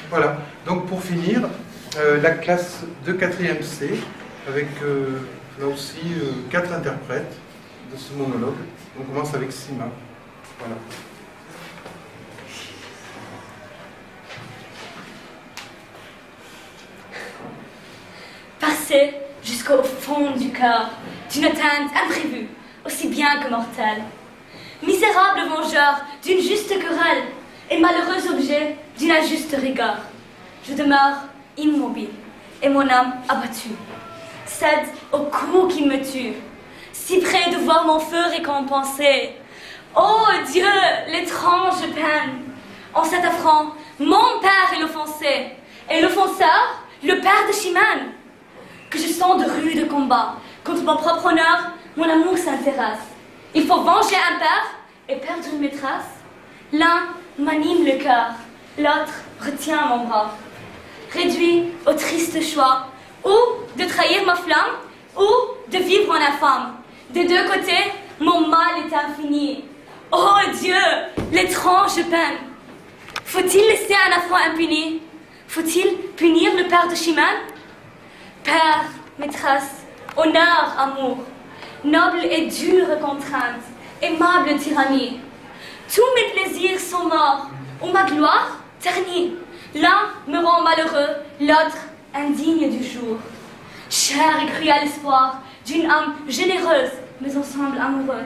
Voilà, donc pour finir, la classe de 4e C, avec là aussi 4 interprètes de ce monologue. On commence avec Sima. Voilà. Passer jusqu'au fond du cœur d'une atteinte imprévue, aussi bien que mortelle. Misérable vengeur d'une juste querelle et malheureux objet d'une injuste rigueur. Je demeure immobile et mon âme abattue cède au coup qui me tue, si près de voir mon feu récompensé. Ô Dieu, l'étrange peine! En cet affront, mon père est l'offensé, et l'offenseur, le père de Chimène. Que je sens de rudes combats, contre mon propre honneur, mon amour s'intéresse. Il faut venger un père et perdre une maîtresse. L'un m'anime le cœur, l'autre retient mon bras. Réduit au triste choix, ou de trahir ma flamme, ou de vivre en infâme. Des deux côtés, mon mal est infini. Oh Dieu, l'étrange peine! Faut-il laisser un affront impuni? Faut-il punir le père de Chimène? Père, maîtresse, honneur, amour, noble et dure contrainte, aimable tyrannie. Tous mes plaisirs sont morts, ou ma gloire ternie. L'un me rend malheureux, l'autre indigne du jour. Cher et cruel espoir d'une âme généreuse, mais ensemble amoureuse.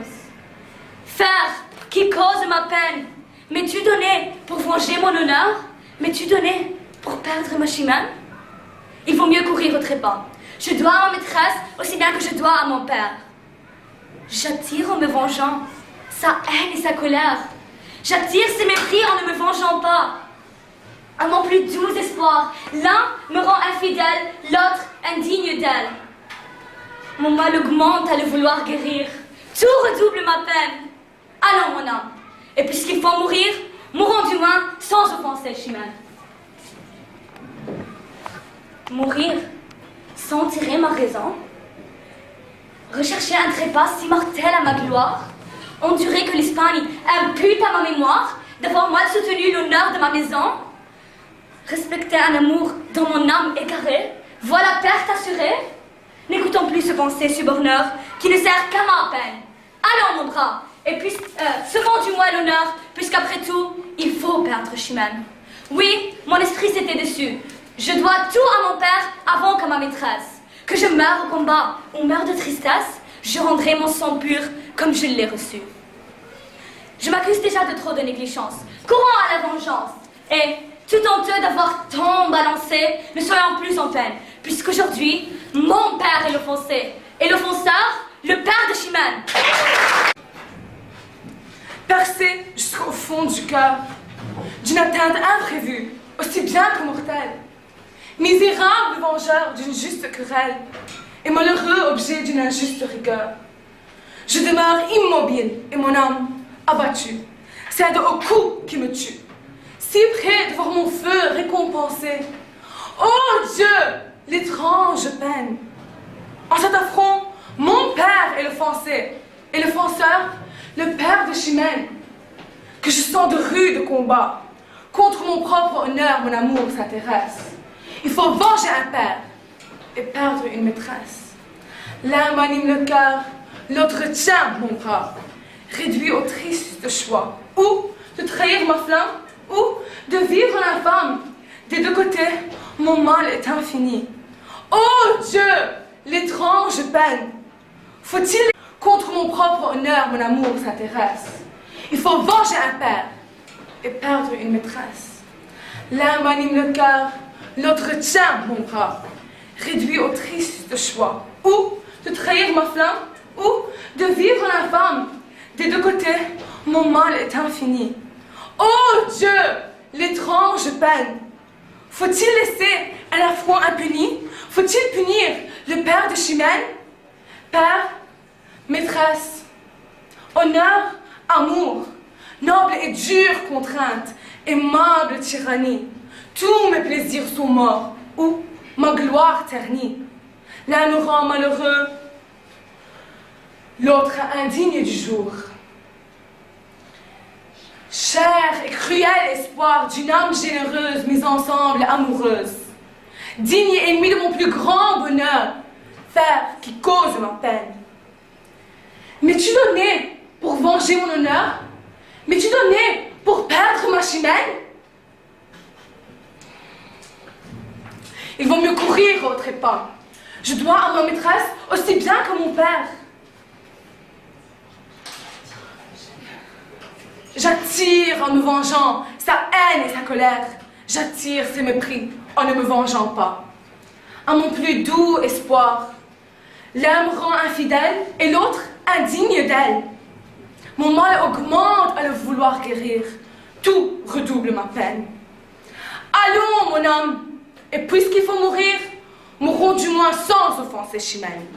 Frère, qui cause ma peine, m'es-tu donné pour venger mon honneur? M'es-tu donné pour perdre ma Chimène? Il vaut mieux courir au trépas. Je dois à ma maîtresse aussi bien que je dois à mon père. J'attire en me vengeant sa haine et sa colère. J'attire ses mépris en ne me vengeant pas. À mon plus doux espoir, l'un me rend infidèle, l'autre indigne d'elle. Mon mal augmente à le vouloir guérir. Tout redouble ma peine. Allons, mon âme. Et puisqu'il faut mourir, mourons du moins sans offenser Chimène. Mourir sans tirer ma raison, rechercher un trépas si mortel à ma gloire, endurer que l'Espagne impute à ma mémoire d'avoir mal soutenu l'honneur de ma maison, respecter un amour dont mon âme égarée voit la perte assurée. N'écoutons plus ce pensée suborneur qui ne sert qu'à ma peine. Allons, mon bras, et puis second du moins l'honneur, puisqu'après tout, il faut perdre Chimène. Oui, mon esprit s'était déçu. Je dois tout à mon père avant qu'à ma maîtresse. Que je meure au combat ou meure de tristesse, je rendrai mon sang pur comme je l'ai reçu. Je m'accuse déjà de trop de négligence. Courons à la vengeance. Et, tout honteux d'avoir tant balancé, ne soyons plus en peine, puisqu'aujourd'hui, mon père est l'offensé, et l'offenseur, le père de Chimène. Percé jusqu'au fond du cœur d'une atteinte imprévue, aussi bien que mortelle. Misérable vengeur d'une juste querelle et malheureux objet d'une injuste rigueur. Je demeure immobile et mon âme abattue, cède au coup qui me tue, si près de voir mon feu récompensé. Oh Dieu, l'étrange peine! En cet affront, mon père est l'offensé, et l'offenseur, le père de Chimène. Que je sens de rudes combats, contre mon propre honneur, mon amour s'intéresse. Il faut venger un père et perdre une maîtresse. L'un m'anime le cœur, l'autre tient mon bras, réduit au triste choix, ou de trahir ma flamme, ou de vivre l'infâme. Des deux côtés, mon mal est infini. Oh Dieu, l'étrange peine! Faut-il contre mon propre honneur, mon amour s'intéresse? Il faut venger un père et perdre une maîtresse. L'un m'anime le cœur, l'autre tient mon bras, réduit au triste choix, ou de trahir ma flamme, ou de vivre l'infâme. Des deux côtés, mon mal est infini. Oh Dieu, l'étrange peine! Faut-il laisser un affront impuni? Faut-il punir le père de Chimène? Père, maîtresse, honneur, amour, noble et dure contrainte, aimable tyrannie. Tous mes plaisirs sont morts, ou ma gloire ternie. L'un nous rend malheureux, l'autre indigne du jour. Cher et cruel espoir d'une âme généreuse mise ensemble amoureuse, digne et ennemi de mon plus grand bonheur, fer qui cause ma peine. M'es-tu donné pour venger mon honneur? M'es-tu donné pour perdre ma chimène? Il vaut mieux courir au trépas. Je dois à ma maîtresse aussi bien que mon père. J'attire en me vengeant sa haine et sa colère. J'attire ses mépris en ne me vengeant pas. À mon plus doux espoir, l'un me rend infidèle et l'autre indigne d'elle. Mon mal augmente à le vouloir guérir. Tout redouble ma peine. Allons, mon âme, et puisqu'il faut mourir, mourrons du moins sans offenser Chimène.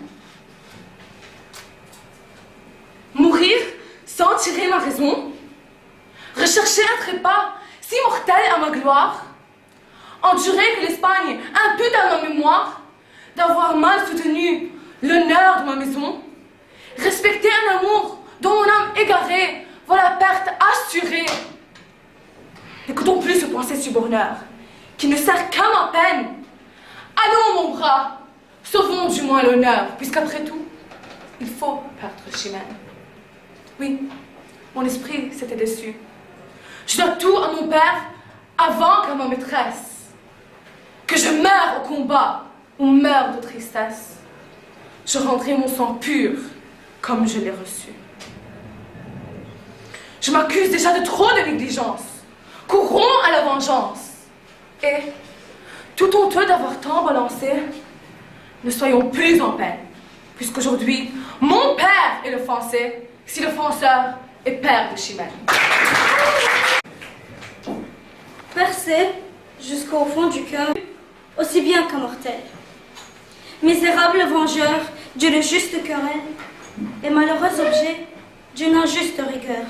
Mourir sans tirer ma raison, rechercher un trépas si mortel à ma gloire, endurer que l'Espagne impute à ma mémoire d'avoir mal soutenu l'honneur de ma maison, respecter un amour dont mon âme égarée voit la perte assurée. N'écoutons plus ce pensée suborneur qui ne sert qu'à ma peine. Allons, mon bras, sauvons du moins l'honneur, puisqu'après tout, il faut perdre Chimène. Oui, mon esprit s'était déçu. Je dois tout à mon père avant qu'à ma maîtresse. Que je meure au combat ou meure de tristesse, je rendrai mon sang pur comme je l'ai reçu. Je m'accuse déjà de trop de négligence. Courons à la vengeance. Et, tout honteux d'avoir tant balancé, ne soyons plus en peine, puisqu'aujourd'hui, mon père est l'offensé, si l'offenseur est père de Chimène. Percé jusqu'au fond du cœur, aussi bien qu'un mortel. Misérable vengeur d'une juste querelle et malheureux objet d'une injuste rigueur.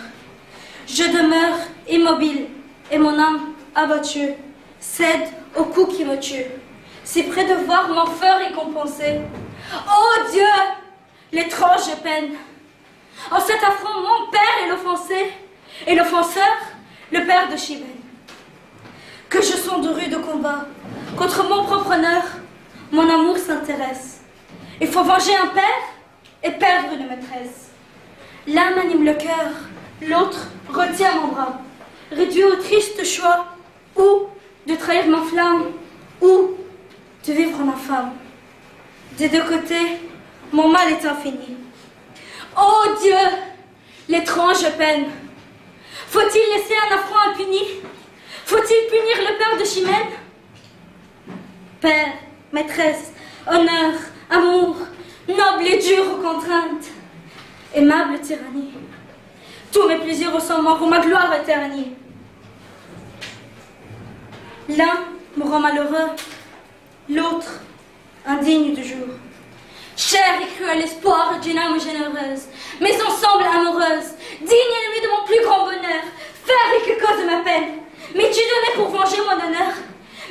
Je demeure immobile et mon âme abattue cède au coup qui me tue, si près de voir mon feu récompensé. Oh Dieu, l'étrange peine! En cet affront, mon père est l'offensé, et l'offenseur, le père de Chimène. Que je sonde rude combat, contre mon propre honneur, mon amour s'intéresse. Il faut venger un père et perdre une maîtresse. L'un m'anime le cœur, l'autre retient mon bras, réduit au triste choix, ou de trahir ma flamme, ou de vivre en infâme. Des deux côtés, mon mal est infini. Oh Dieu, l'étrange peine! Faut-il laisser un affront impuni? Faut-il punir le père de Chimène? Père, maîtresse, honneur, amour, noble et dure contrainte, aimable tyrannie, tous mes plaisirs sont morts ou ma gloire est ternie. L'un me rend malheureux, l'autre indigne du jour. Cher et cruel espoir d'une âme généreuse, mais ensemble amoureuse, digne ennemie de mon plus grand bonheur, faire et que cause ma peine. M'es-tu donné pour venger mon honneur?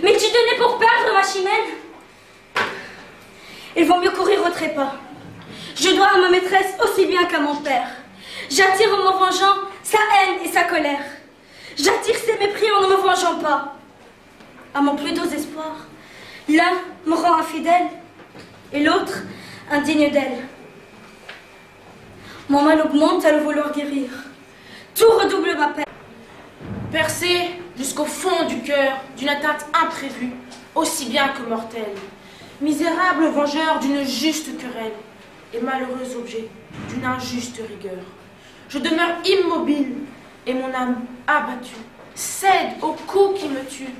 M'es-tu donné pour perdre ma Chimène? Il vaut mieux courir au trépas. Je dois à ma maîtresse aussi bien qu'à mon père. J'attire en me vengeant sa haine et sa colère. J'attire ses mépris en ne me vengeant pas. À mon plus doux espoir, l'un me rend infidèle et l'autre indigne d'elle. Mon mal augmente à le vouloir guérir. Tout redouble ma peine. Percé jusqu'au fond du cœur d'une atteinte imprévue, aussi bien que mortelle. Misérable vengeur d'une juste querelle et malheureux objet d'une injuste rigueur. Je demeure immobile et mon âme abattue cède au coup qui me tue,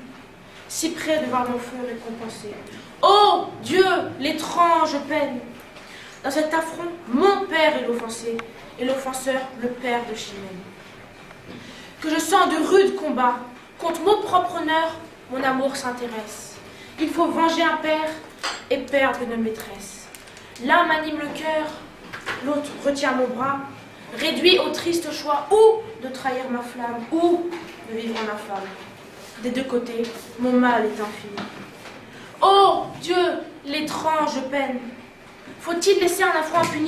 si près de voir mon feu récompensé. Oh Dieu, l'étrange peine! Dans cet affront, mon père est l'offensé et l'offenseur le père de Chimène. Que je sens de rudes combats, contre mon propre honneur, mon amour s'intéresse. Il faut venger un père et perdre une maîtresse. L'un m'anime le cœur, l'autre retient mon bras, réduit au triste choix ou de trahir ma flamme, ou de vivre en infâme. Des deux côtés, mon mal est infini. Oh Dieu, l'étrange peine! Faut-il laisser un affront impuni?